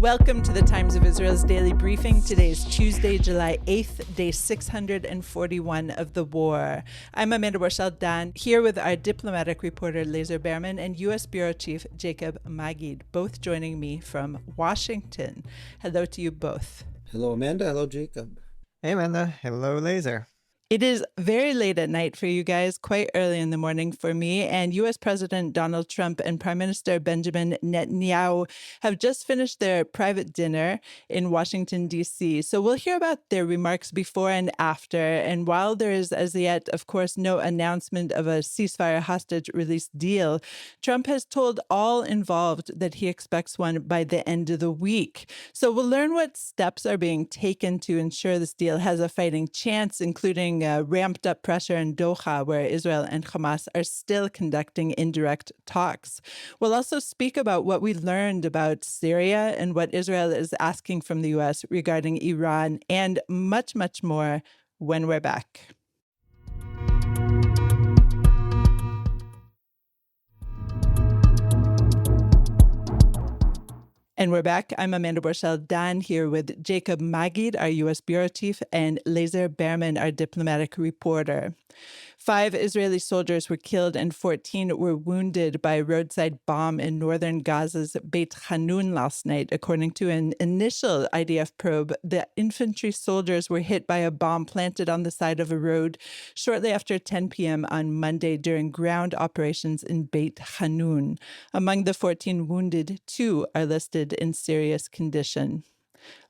Welcome to the Times of Israel's daily briefing. Today is Tuesday, July 8th, day 641 of the war. I'm Amanda Borschel-Dan, here with our diplomatic reporter Lazar Berman and US Bureau Chief Jacob Magid, both joining me from Washington. Hello to you both. Hello, Amanda. Hello, Jacob. Hey, Amanda. Hello, Lazar. It is very late at night for you guys, quite early in the morning for me, and U.S. President Donald Trump and Prime Minister Benjamin Netanyahu have just finished their private dinner in Washington, D.C. So we'll hear about their remarks before and after, and while there is as yet, of course, no announcement of a ceasefire hostage release deal, Trump has told all involved that he expects one by the end of the week. So we'll learn what steps are being taken to ensure this deal has a fighting chance, including ramped up pressure in Doha, where Israel and Hamas are still conducting indirect talks. We'll also speak about what we learned about Syria and what Israel is asking from the U.S. regarding Iran, and much, much more when we're back. And we're back. I'm Amanda Borschel-Dan here with Jacob Magid, our U.S. Bureau Chief, and Lazar Berman, our diplomatic reporter. 5 Israeli soldiers were killed and 14 were wounded by a roadside bomb in northern Gaza's Beit Hanun last night. According to an initial IDF probe, the infantry soldiers were hit by a bomb planted on the side of a road shortly after 10 p.m. on Monday during ground operations in Beit Hanun. Among the 14 wounded, 2 are listed in serious condition.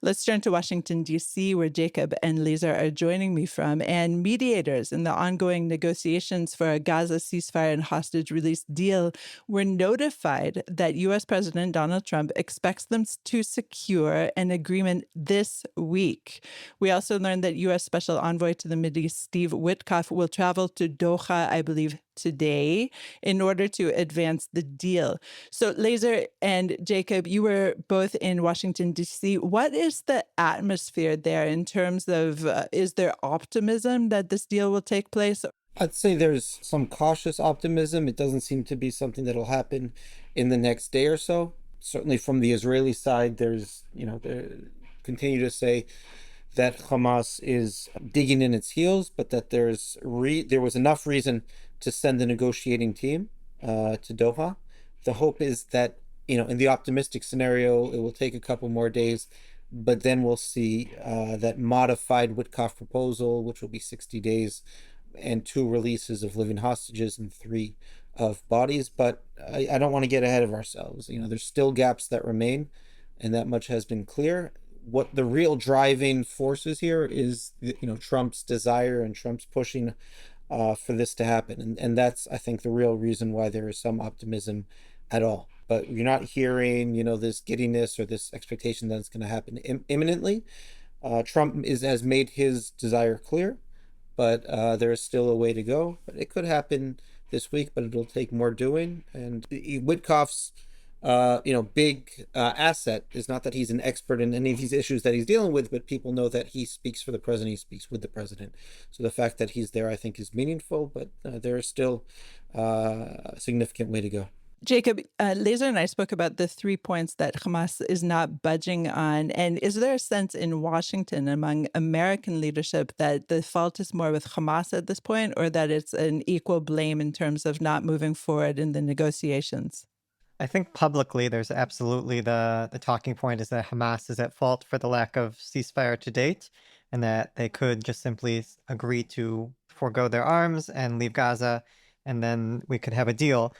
Let's turn to Washington, D.C., where Jacob and Lazar are joining me from. And mediators in the ongoing negotiations for a Gaza ceasefire and hostage release deal were notified that U.S. President Donald Trump expects them to secure an agreement this week. We also learned that U.S. Special Envoy to the Mideast Steve Witkoff will travel to Doha, I believe, today in order to advance the deal. So Lazar and Jacob, you were both in Washington, D.C. What is the atmosphere there in terms of, is there optimism that this deal will take place? I'd say there's some cautious optimism. It doesn't seem to be something that'll happen in the next day or so. Certainly from the Israeli side, there's, they continue to say that Hamas is digging in its heels, but that there was enough reason to send the negotiating team to Doha. The hope is that, in the optimistic scenario, it will take a couple more days, but then we'll see that modified Witkoff proposal, which will be 60 days and 2 releases of living hostages and 3 of bodies. But I don't want to get ahead of ourselves. There's still gaps that remain, and that much has been clear. What the real driving forces here is, Trump's desire and Trump's pushing for this to happen. And that's, I think, the real reason why there is some optimism at all. But you're not hearing, this giddiness or this expectation that it's going to happen imminently. Trump has made his desire clear, but there is still a way to go. But it could happen this week, but it'll take more doing. And Witkoff's big asset is not that he's an expert in any of these issues that he's dealing with, but people know that he speaks for the president, he speaks with the president. So the fact that he's there, I think, is meaningful, but there is still a significant way to go. Jacob, Lazar and I spoke about the 3 points that Hamas is not budging on. And is there a sense in Washington among American leadership that the fault is more with Hamas at this point, or that it's an equal blame in terms of not moving forward in the negotiations? I think publicly there's absolutely the talking point is that Hamas is at fault for the lack of ceasefire to date, and that they could just simply agree to forego their arms and leave Gaza, and then we could have a deal.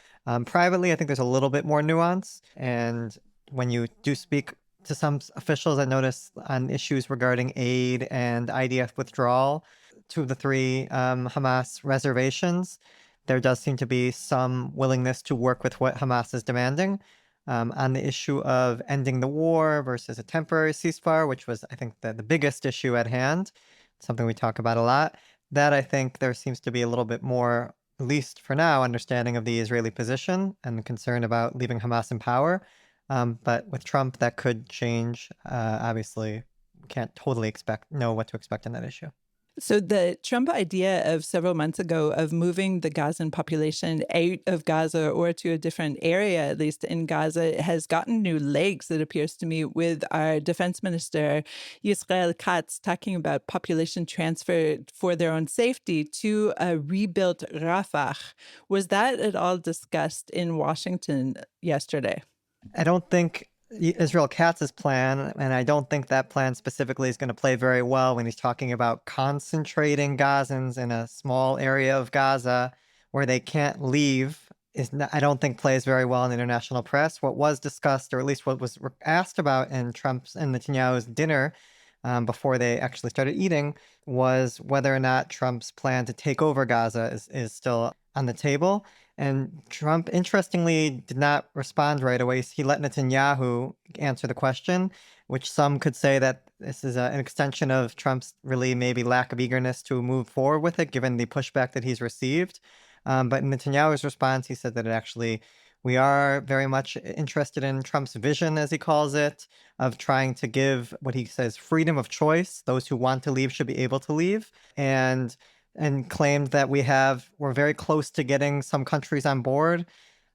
Privately, I think there's a little bit more nuance, and when you do speak to some officials, I notice on issues regarding aid and IDF withdrawal, 2 of the 3 Hamas reservations, there does seem to be some willingness to work with what Hamas is demanding. On the issue of ending the war versus a temporary ceasefire, which was, I think, the biggest issue at hand, something we talk about a lot, that I think there seems to be a little bit more, at least for now, understanding of the Israeli position and concern about leaving Hamas in power. But with Trump, that could change. Obviously, we can't totally know what to expect in that issue. So the Trump idea of several months ago of moving the Gazan population out of Gaza or to a different area, at least in Gaza, has gotten new legs, it appears to me, with our defense minister, Yisrael Katz, talking about population transfer for their own safety to a rebuilt Rafah. Was that at all discussed in Washington yesterday? I don't think Israel Katz's plan, and I don't think that plan specifically is going to play very well when he's talking about concentrating Gazans in a small area of Gaza where they can't leave. I don't think plays very well in the international press. What was discussed, or at least what was asked about in Trump's and Netanyahu's dinner before they actually started eating, was whether or not Trump's plan to take over Gaza is still on the table. And Trump, interestingly, did not respond right away. He let Netanyahu answer the question, which some could say that this is an extension of Trump's really maybe lack of eagerness to move forward with it, given the pushback that he's received. But in Netanyahu's response, he said that we are very much interested in Trump's vision, as he calls it, of trying to give what he says freedom of choice. Those who want to leave should be able to leave. And claimed that we're very close to getting some countries on board.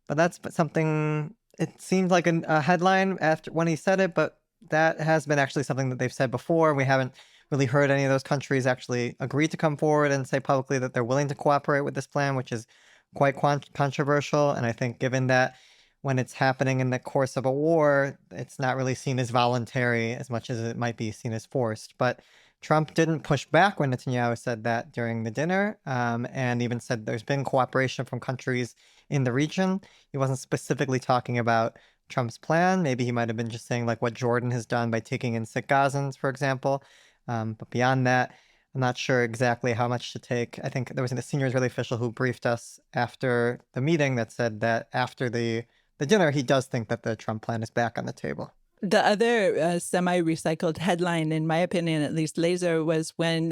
But that's something, it seemed like a headline after when he said it, but that has been actually something that they've said before. We haven't really heard any of those countries actually agree to come forward and say publicly that they're willing to cooperate with this plan, which is quite controversial. And I think given that when it's happening in the course of a war, it's not really seen as voluntary as much as it might be seen as forced. But Trump didn't push back when Netanyahu said that during the dinner, and even said there's been cooperation from countries in the region. He wasn't specifically talking about Trump's plan. Maybe he might have been just saying like what Jordan has done by taking in sick Gazans, for example. But beyond that, I'm not sure exactly how much to take. I think there was a senior Israeli official who briefed us after the meeting that said that after the dinner, he does think that the Trump plan is back on the table. The other semi-recycled headline, in my opinion, at least, Lazar, was when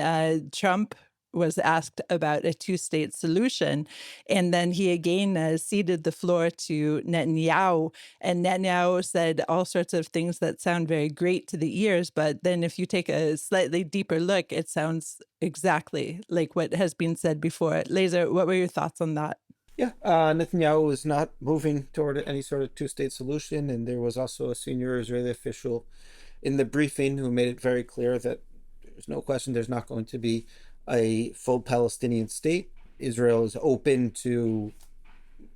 Trump was asked about a two-state solution. And then he again ceded the floor to Netanyahu. And Netanyahu said all sorts of things that sound very great to the ears. But then if you take a slightly deeper look, it sounds exactly like what has been said before. Lazar, what were your thoughts on that? Yeah, Netanyahu is not moving toward any sort of two-state solution, and there was also a senior Israeli official in the briefing who made it very clear that there's no question there's not going to be a full Palestinian state. Israel is open to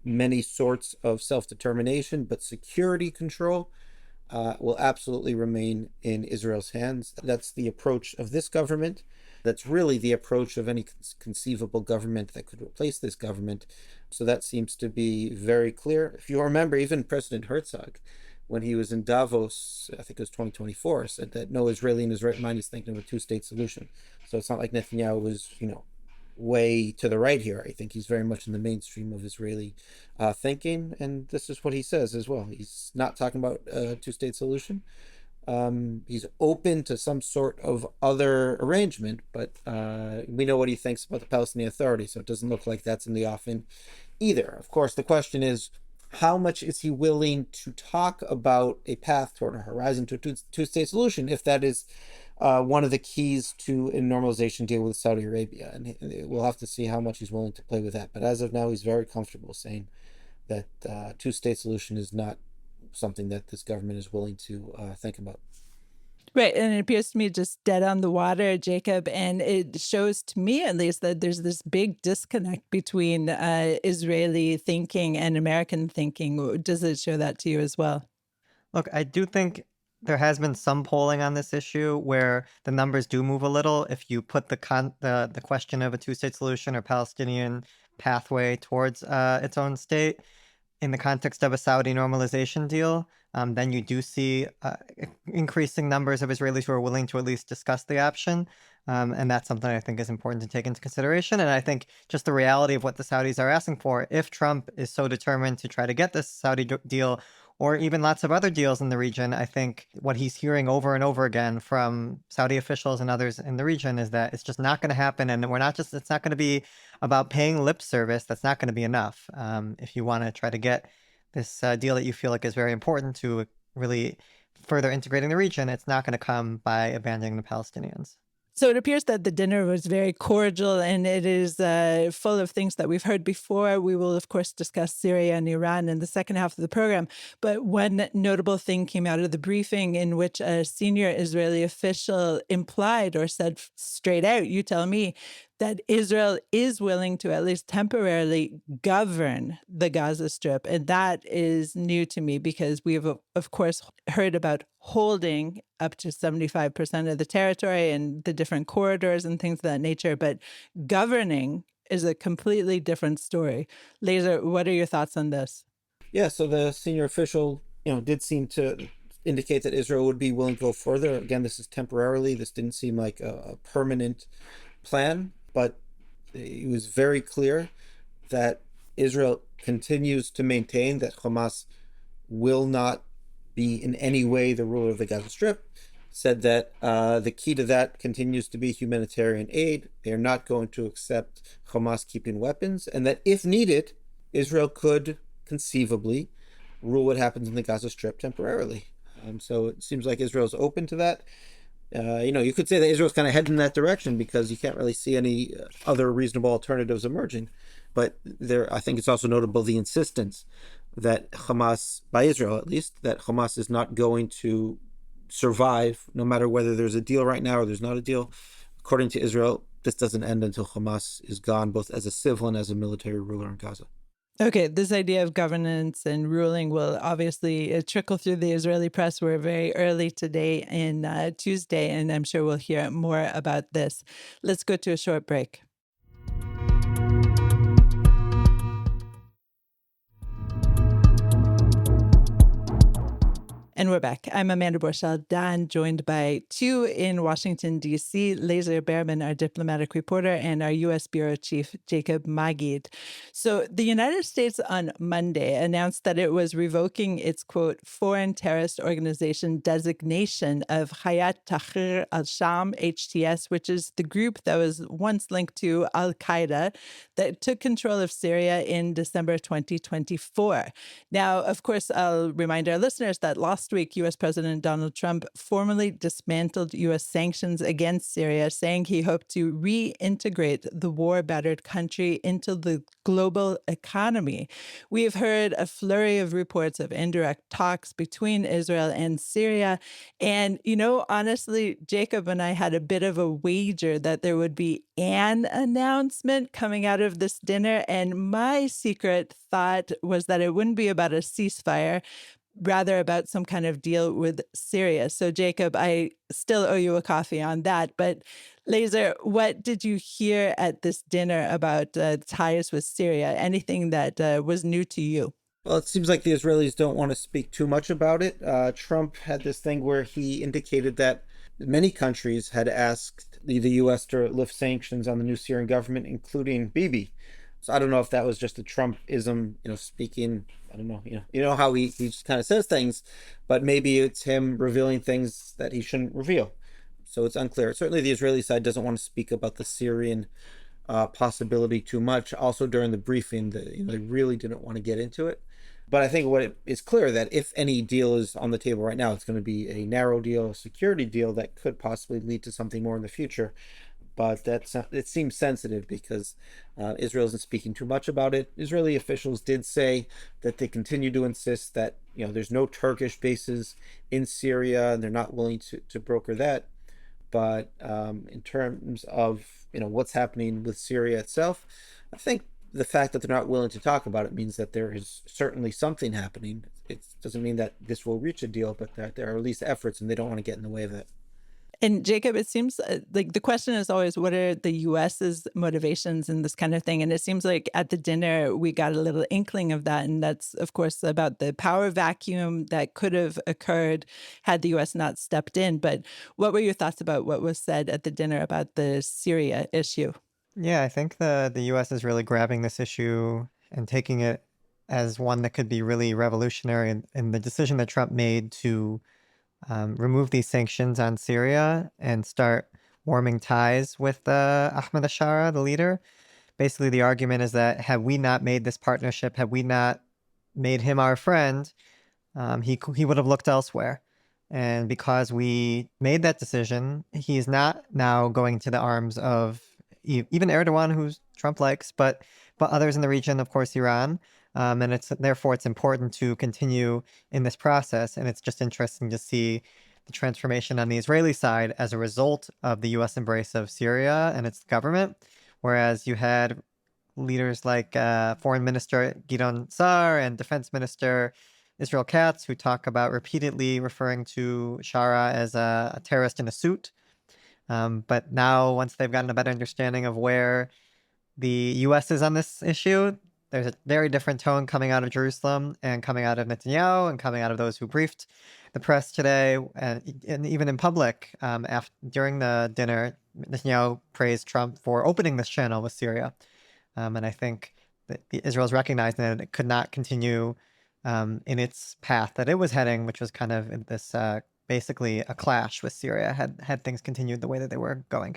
many sorts of self-determination, but security control will absolutely remain in Israel's hands. That's the approach of this government. That's really the approach of any conceivable government that could replace this government. So that seems to be very clear. If you remember, even President Herzog, when he was in Davos, I think it was 2024, said that no Israeli in his right mind is thinking of a two-state solution. So it's not like Netanyahu was, way to the right here. I think he's very much in the mainstream of Israeli thinking, and this is what he says as well. He's not talking about a two-state solution. He's open to some sort of other arrangement, but we know what he thinks about the Palestinian Authority, so it doesn't look like that's in the offing either. Of course, the question is, how much is he willing to talk about a path toward a horizon to a two-state solution if that is one of the keys to a normalization deal with Saudi Arabia? And we'll have to see how much he's willing to play with that. But as of now, he's very comfortable saying that two-state solution is not something that this government is willing to think about. Right. And it appears to me just dead on the water, Jacob. And it shows to me, at least, that there's this big disconnect between Israeli thinking and American thinking. Does it show that to you as well? Look, I do think there has been some polling on this issue where the numbers do move a little. If you put the question of a two-state solution or Palestinian pathway towards its own state in the context of a Saudi normalization deal, then you do see increasing numbers of Israelis who are willing to at least discuss the option. And that's something I think is important to take into consideration. And I think just the reality of what the Saudis are asking for, if Trump is so determined to try to get this Saudi deal, or even lots of other deals in the region, I think what he's hearing over and over again from Saudi officials and others in the region is that it's just not going to happen. And it's not going to be about paying lip service. That's not going to be enough. If you want to try to get this deal that you feel like is very important to really further integrating the region, it's not going to come by abandoning the Palestinians. So it appears that the dinner was very cordial, and it is full of things that we've heard before. We will, of course, discuss Syria and Iran in the second half of the program. But one notable thing came out of the briefing in which a senior Israeli official implied or said straight out, you tell me, that Israel is willing to at least temporarily govern the Gaza Strip. And that is new to me because we have, of course, heard about holding up to 75% of the territory and the different corridors and things of that nature. But governing is a completely different story. Lazar, what are your thoughts on this? Yeah, so the senior official, did seem to indicate that Israel would be willing to go further. Again, this is temporarily. This didn't seem like a permanent plan, but it was very clear that Israel continues to maintain that Hamas will not be in any way the ruler of the Gaza Strip, said that the key to that continues to be humanitarian aid. They are not going to accept Hamas keeping weapons, and that if needed, Israel could conceivably rule what happens in the Gaza Strip temporarily. So it seems like Israel's open to that. You could say that Israel's kind of heading in that direction because you can't really see any other reasonable alternatives emerging. But I think it's also notable the insistence that Hamas, by Israel at least, that Hamas is not going to survive no matter whether there's a deal right now or there's not a deal. According to Israel, this doesn't end until Hamas is gone, both as a civil and as a military ruler in Gaza. Okay, this idea of governance and ruling will obviously trickle through the Israeli press. We're very early today in Tuesday, and I'm sure we'll hear more about this. Let's go to a short break. And we're back. I'm Amanda Borschel-Dan, joined by two in Washington, D.C., Lazar Berman, our diplomatic reporter, and our U.S. bureau chief, Jacob Magid. So the United States on Monday announced that it was revoking its, quote, foreign terrorist organization designation of Hayat Tahrir al-Sham, HTS, which is the group that was once linked to al-Qaeda that took control of Syria in December 2024. Now, of course, I'll remind our listeners that last week, U.S. President Donald Trump formally dismantled U.S. sanctions against Syria, saying he hoped to reintegrate the war-battered country into the global economy. We have heard a flurry of reports of indirect talks between Israel and Syria. And, honestly, Jacob and I had a bit of a wager that there would be an announcement coming out of this dinner. And my secret thought was that it wouldn't be about a ceasefire, rather about some kind of deal with Syria. So, Jacob, I still owe you a coffee on that. But Lazar, what did you hear at this dinner about ties with Syria? Anything that was new to you? Well, it seems like the Israelis don't want to speak too much about it. Trump had this thing where he indicated that many countries had asked the U.S. to lift sanctions on the new Syrian government, including Bibi. So I don't know if that was just a Trumpism, speaking. I don't know, how he just kind of says things, but maybe it's him revealing things that he shouldn't reveal. So it's unclear. Certainly the Israeli side doesn't want to speak about the Syrian possibility too much. Also during the briefing, they really didn't want to get into it. But I think what is clear that if any deal is on the table right now, it's going to be a narrow deal, a security deal that could possibly lead to something more in the future. But it seems sensitive because Israel isn't speaking too much about it. Israeli officials did say that they continue to insist that there's no Turkish bases in Syria, and they're not willing to broker that. But in terms of what's happening with Syria itself, I think the fact that they're not willing to talk about it means that there is certainly something happening. It doesn't mean that this will reach a deal, but that there are at least efforts, and they don't want to get in the way of it. And Jacob, it seems like the question is always, what are the U.S.'s motivations in this kind of thing? And it seems like at the dinner, we got a little inkling of that. And that's, of course, about the power vacuum that could have occurred had the U.S. not stepped in. But what were your thoughts about what was said at the dinner about the Syria issue? Yeah, I think the U.S. is really grabbing this issue and taking it as one that could be really revolutionary. And the decision that Trump made to remove these sanctions on Syria and start warming ties with Ahmed al-Shara, the leader. Basically, the argument is that had we not made this partnership, had we not made him our friend, he would have looked elsewhere. And because we made that decision, he's not now going to the arms of even Erdogan, who Trump likes, but others in the region, of course, Iran. And therefore it's important to continue in this process. And it's just interesting to see the transformation on the Israeli side as a result of the U.S. embrace of Syria and its government, whereas you had leaders like Foreign Minister Gideon Sa'ar and Defense Minister Israel Katz, who talk about repeatedly referring to Shara as a terrorist in a suit. But now, once they've gotten a better understanding of where the U.S. is on this issue, there's a very different tone coming out of Jerusalem and coming out of Netanyahu and coming out of those who briefed the press today, and even in public. During the dinner, Netanyahu praised Trump for opening this channel with Syria. And I think that Israel's recognizing that it could not continue in its path that it was heading, which was kind of this basically a clash with Syria, had things continued the way that they were going.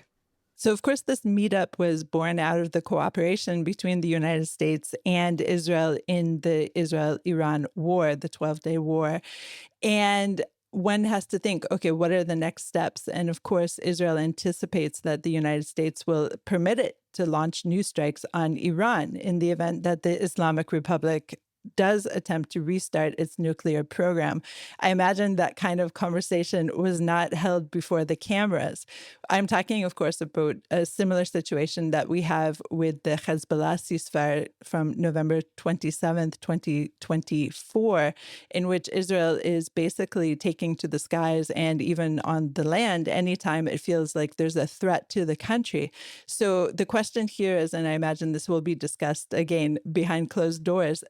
So, of course, this meetup was born out of the cooperation between the United States and Israel in the Israel-Iran war, the 12-day war. And one has to think, okay, what are the next steps? And of course, Israel anticipates that the United States will permit it to launch new strikes on Iran in the event that the Islamic Republic does attempt to restart its nuclear program. I imagine that kind of conversation was not held before the cameras. I'm talking, of course, about a similar situation that we have with the Hezbollah ceasefire from November 27th, 2024, in which Israel is basically taking to the skies and even on the land anytime it feels like there's a threat to the country. So the question here is, and I imagine this will be discussed again behind closed doors,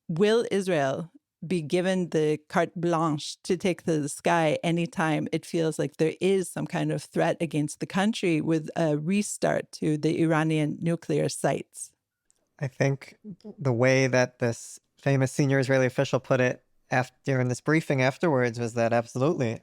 will Israel be given the carte blanche to take to the sky anytime it feels like there is some kind of threat against the country with a restart to the Iranian nuclear sites? I think the way that this famous senior Israeli official put it during this briefing afterwards was that absolutely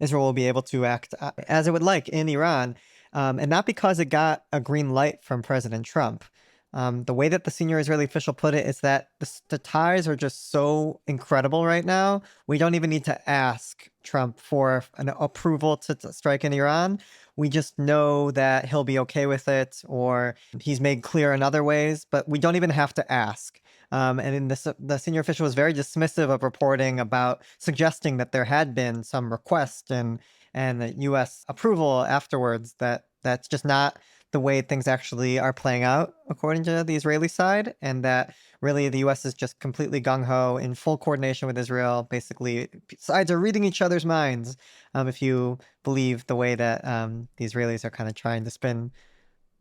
Israel will be able to act as it would like in Iran, and not because it got a green light from President Trump. The way that the senior Israeli official put it is that the ties are just so incredible right now. We don't even need to ask Trump for an approval to strike in Iran. We just know that he'll be okay with it, or he's made clear in other ways, but we don't even have to ask. And in this, the senior official was very dismissive of reporting about suggesting that there had been some request and U.S. approval afterwards. That's just not the way things actually are playing out, according to the Israeli side, and that really the U.S. is just completely gung-ho in full coordination with Israel. Basically, sides are reading each other's minds, if you believe the way that the Israelis are kind of trying to spin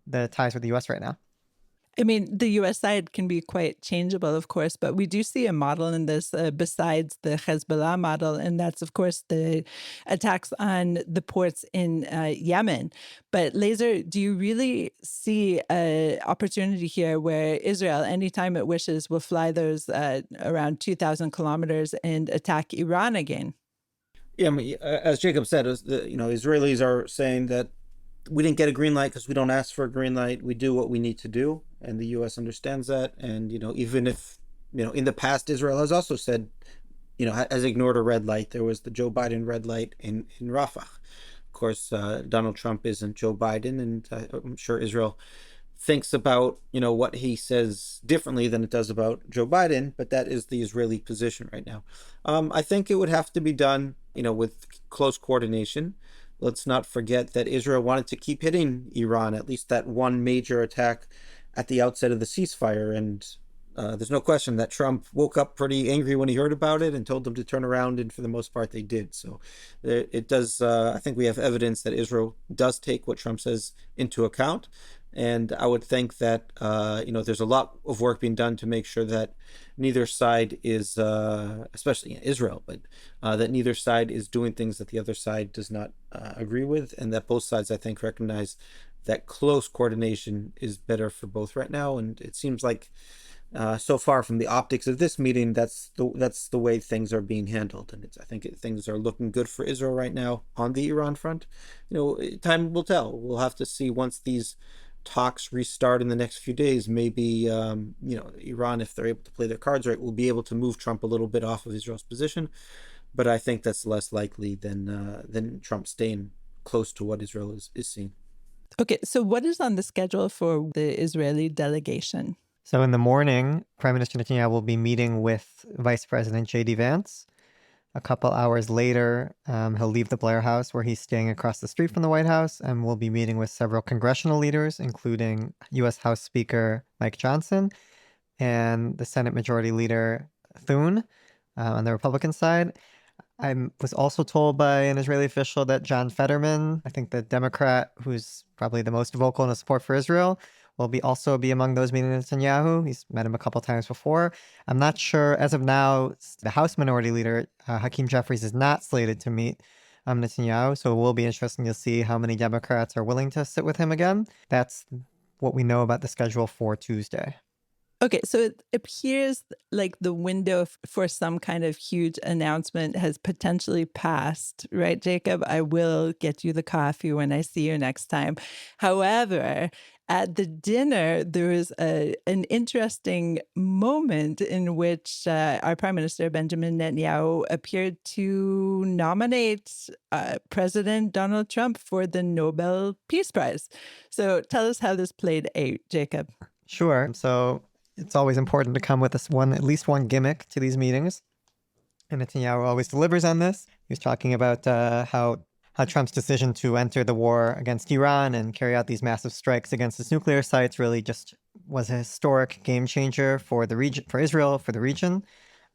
the ties with the U.S. right now. I mean, the U.S. side can be quite changeable, of course, but we do see a model in this besides the Hezbollah model, and that's, of course, the attacks on the ports in Yemen. But Lazar, do you really see an opportunity here where Israel, anytime it wishes, will fly those around 2,000 kilometers and attack Iran again? Yeah, I mean, as Jacob said, Israelis are saying that we didn't get a green light because we don't ask for a green light. We do what we need to do, and the U.S. understands that. And even if in the past, Israel has also said, has ignored a red light. There was the Joe Biden red light in Rafah. Of course, Donald Trump isn't Joe Biden, and I'm sure Israel thinks about what he says differently than it does about Joe Biden. But that is the Israeli position right now. I think it would have to be done, with close coordination. Let's not forget that Israel wanted to keep hitting Iran, at least that one major attack at the outset of the ceasefire. And there's no question that Trump woke up pretty angry when he heard about it and told them to turn around. And for the most part, they did. So it does. I think we have evidence that Israel does take what Trump says into account. And I would think that, there's a lot of work being done to make sure that neither side is, especially Israel, but that neither side is doing things that the other side does not agree with, and that both sides, I think, recognize that close coordination is better for both right now. And it seems like so far from the optics of this meeting, that's the way things are being handled. And I think things are looking good for Israel right now on the Iran front. Time will tell. We'll have to see once these talks restart in the next few days. Maybe Iran, if they're able to play their cards right, will be able to move Trump a little bit off of Israel's position. but I think that's less likely than Trump staying close to what Israel is seeing. Okay, so what is on the schedule for the Israeli delegation? So in the morning, Prime Minister Netanyahu will be meeting with Vice President J.D. Vance. A couple hours later, he'll leave the Blair House, where he's staying across the street from the White House, and will be meeting with several congressional leaders, including U.S. House Speaker Mike Johnson and the Senate Majority Leader Thune on the Republican side. I was also told by an Israeli official that John Fetterman, I think the Democrat who's probably the most vocal in his support for Israel, will also be among those meeting Netanyahu. He's met him a couple times before. I'm not sure. As of now, the House Minority Leader, Hakeem Jeffries, is not slated to meet Netanyahu. So it will be interesting to see how many Democrats are willing to sit with him again. That's what we know about the schedule for Tuesday. Okay, so it appears like the window for some kind of huge announcement has potentially passed, right, Jacob? I will get you the coffee when I see you next time. However, at the dinner, there was an interesting moment in which our Prime Minister Benjamin Netanyahu appeared to nominate President Donald Trump for the Nobel Peace Prize. So tell us how this played out, Jacob. Sure. So it's always important to come with at least one gimmick to these meetings. And Netanyahu always delivers on this. He was talking about how Trump's decision to enter the war against Iran and carry out these massive strikes against its nuclear sites really just was a historic game changer for the region, for Israel, for the region.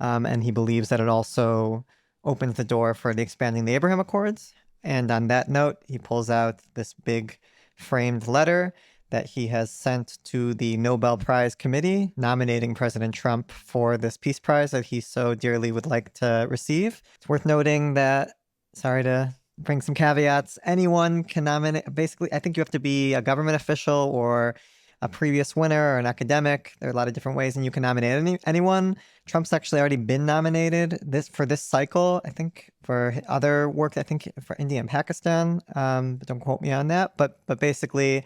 And he believes that it also opens the door for the expanding the Abraham Accords. And on that note, he pulls out this big framed letter that he has sent to the Nobel Prize committee, nominating President Trump for this peace prize that he so dearly would like to receive. It's worth noting that, sorry to bring some caveats, anyone can nominate. Basically, I think you have to be a government official or a previous winner or an academic. There are a lot of different ways, and you can nominate anyone. Trump's actually already been nominated for this cycle, I think, for other work, I think for India and Pakistan. But don't quote me on that. But basically,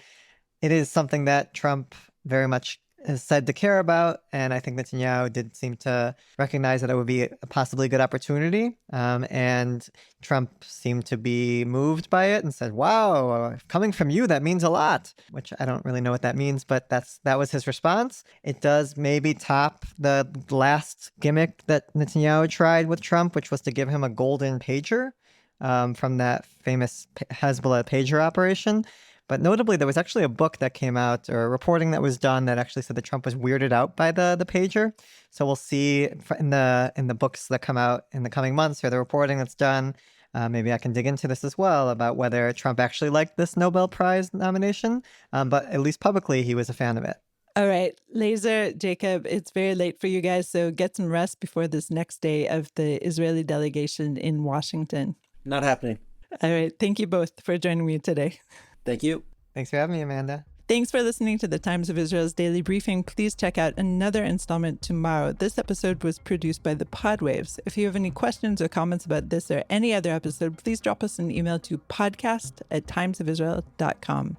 it is something that Trump very much is said to care about, and I think Netanyahu did seem to recognize that it would be a possibly good opportunity, and Trump seemed to be moved by it and said, wow, coming from you, that means a lot, which I don't really know what that means, but that was his response. It does maybe top the last gimmick that Netanyahu tried with Trump, which was to give him a golden pager from that famous Hezbollah pager operation. But notably, there was actually a book that came out, or reporting that was done, that actually said that Trump was weirded out by the pager. So we'll see in the books that come out in the coming months, or the reporting that's done. Maybe I can dig into this as well about whether Trump actually liked this Nobel Prize nomination. But at least publicly, he was a fan of it. All right, Lazar, Jacob, it's very late for you guys, so get some rest before this next day of the Israeli delegation in Washington. Not happening. All right, thank you both for joining me today. Thank you. Thanks for having me, Amanda. Thanks for listening to the Times of Israel's Daily Briefing. Please check out another installment tomorrow. This episode was produced by the Podwaves. If you have any questions or comments about this or any other episode, please drop us an email to podcast@timesofisrael.com.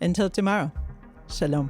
Until tomorrow, shalom.